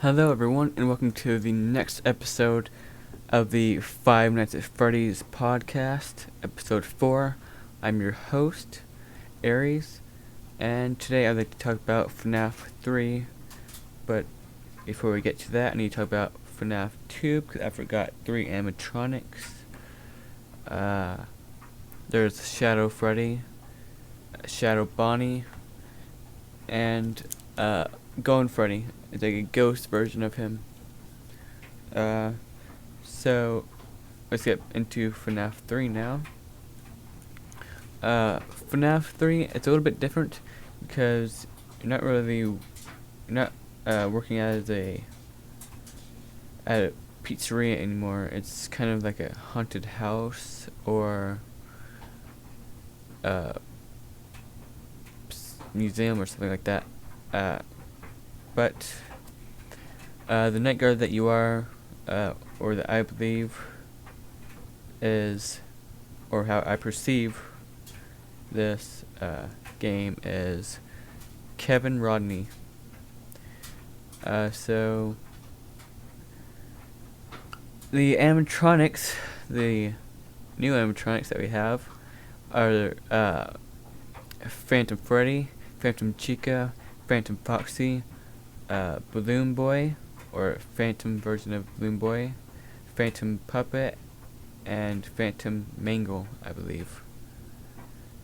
Hello everyone, and welcome to the next episode of the Five Nights at Freddy's podcast, episode 4. I'm your host, Aries, and today I'd like to talk about FNAF 3, but before we get to that, I need to talk about FNAF 2, because I forgot 3 animatronics. There's Shadow Freddy, Shadow Bonnie, and Golden Freddy. It's like a ghost version of him. So let's get into FNAF 3 now. FNAF 3, it's a little bit different because you're not working at a pizzeria anymore. It's kind of like a haunted house or museum or something like that. But the night guard that you are, or that I believe is, or how I perceive this game, is Kevin Rodney. So the animatronics, the new animatronics that we have, are Phantom Freddy, Phantom Chica, Phantom Foxy, Balloon Boy, or Phantom version of Balloon Boy, Phantom Puppet, and Phantom Mangle, I believe.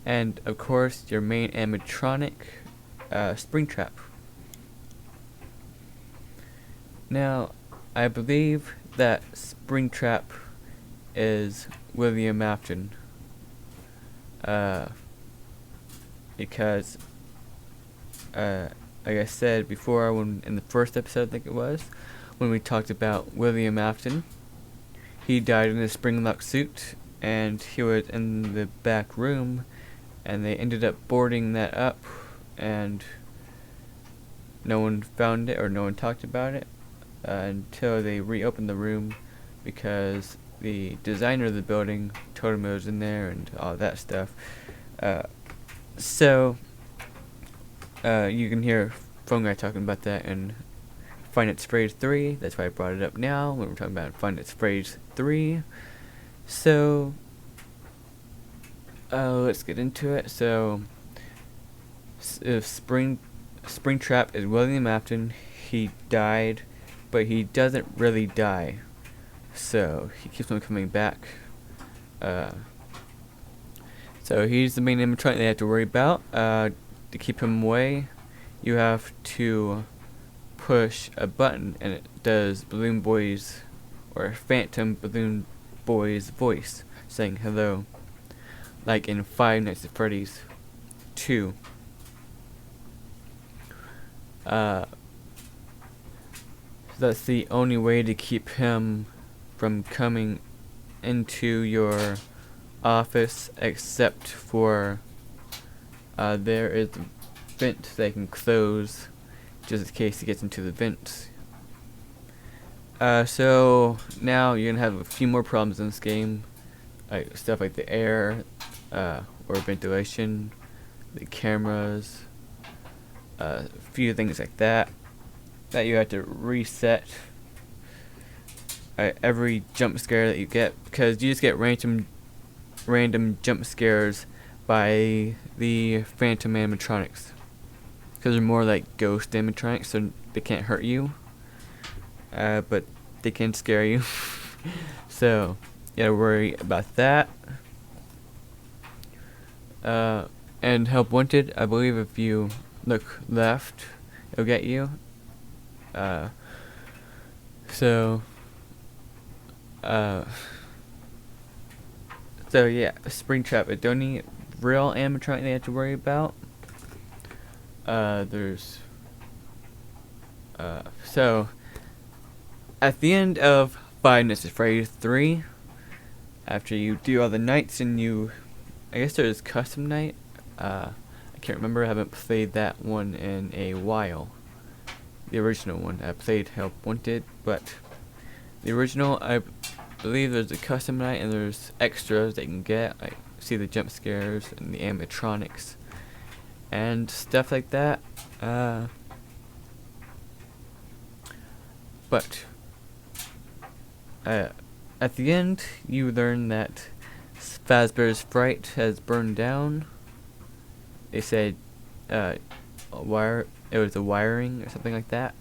And of course, your main animatronic, Springtrap. Now, I believe that Springtrap is William Afton, because like I said before, when in the first episode, I think it was, when we talked about William Afton, he died in a Springlock suit, and he was in the back room, and they ended up boarding that up, and no one found it, or no one talked about it, until they reopened the room, because the designer of the building told him it was in there, and all that stuff. So you can hear Phone Guy talking about that in Find Its Phrase 3. That's why I brought it up now when we're talking about Find Its Phrase 3. So let's get into it. So if Springtrap is William Afton, he died, but he doesn't really die. So he keeps on coming back. So he's the main animatronic they have to worry about. To keep him away, you have to push a button, and it does Balloon Boy's, or Phantom Balloon Boy's voice, saying hello, like in Five Nights at Freddy's 2. So that's the only way to keep him from coming into your office, except for there is a vent they can close just in case he gets into the vent. So now you're gonna have a few more problems in this game, like stuff like the air, or ventilation, the cameras, a few things like that you have to reset every jump scare that you get, because you just get random jump scares by the Phantom animatronics, because they're more like ghost animatronics, so they can't hurt you, but they can scare you. So you gotta worry about that. And Help Wanted, I believe if you look left, it'll get you. So yeah, Springtrap is the only real animatronic they have to worry about. So at the end of Five Nights at Freddy's 3, after you do all the nights, and I guess there's custom night. I can't remember. I haven't played that one in a while. The original one. I played Help Wanted, but the original, I believe there's a custom night and there's extras that you can get. Like see the jump scares and the animatronics and stuff like that. But at the end, you learn that Fazbear's Fright has burned down. They said it was a wiring or something like that.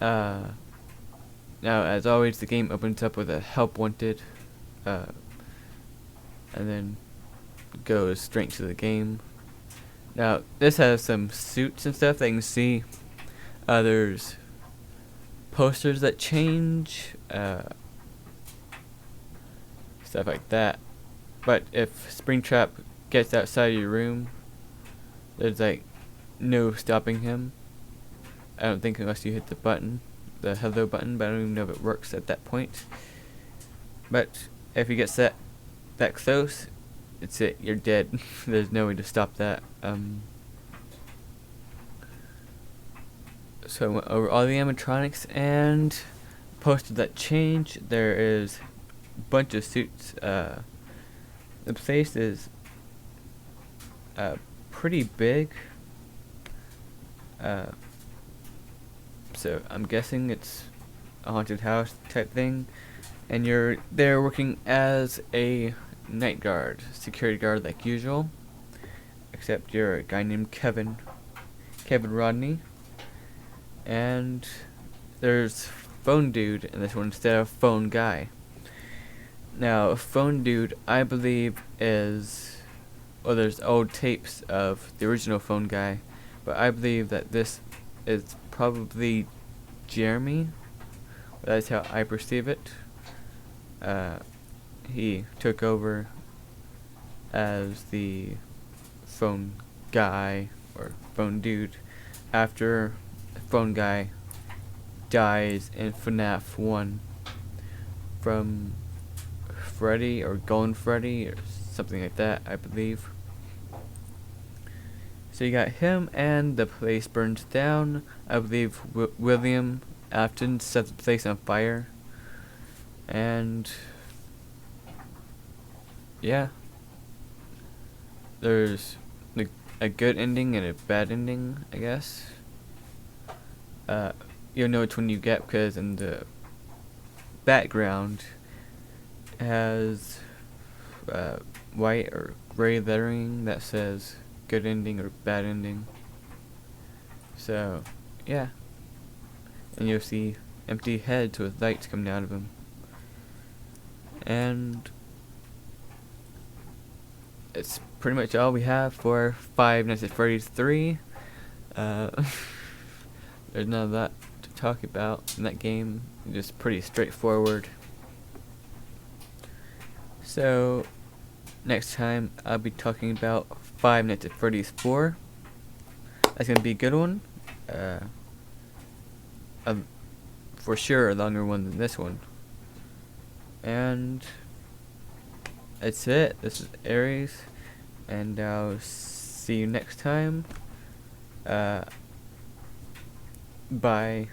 Now, as always, the game opens up with a help wanted, and then goes straight to the game. Now, this has some suits and stuff that you can see. There's posters that change, stuff like that. But if Springtrap gets outside of your room, there's like no stopping him. I don't think, unless you hit the button, the hello button, but I don't even know if it works at that point. But if he gets that close, it's it, you're dead. There's no way to stop that. So I went over all the animatronics and posters that change. There is a bunch of suits. The place is pretty big. So I'm guessing it's a haunted house type thing, and you're there working as a night guard, security guard like usual, except you're a guy named Kevin Rodney, and there's Phone Dude in this one instead of Phone Guy. Now, Phone Dude, I believe, is, well, there's old tapes of the original Phone Guy, but I believe that this is probably Jeremy. That's how I perceive it. He took over as the Phone Guy or Phone Dude after Phone Guy dies in FNAF 1 from Freddy or Golden Freddy or something like that, I believe. So you got him, and the place burns down. I believe William Afton sets the place on fire. And yeah, there's a good ending and a bad ending, I guess. You'll know which one you get because in the background it has white or gray lettering that says good ending or bad ending. So yeah, and you'll see empty heads with lights coming out of them. And it's pretty much all we have for Five Nights at Freddy's 3. There's not a lot to talk about in that game. It's just pretty straightforward. So next time I'll be talking about Five Nights at Freddy's 4. That's gonna be a good one. For sure a longer one than this one. And that's it. This is Aries, and I'll see you next time. Bye.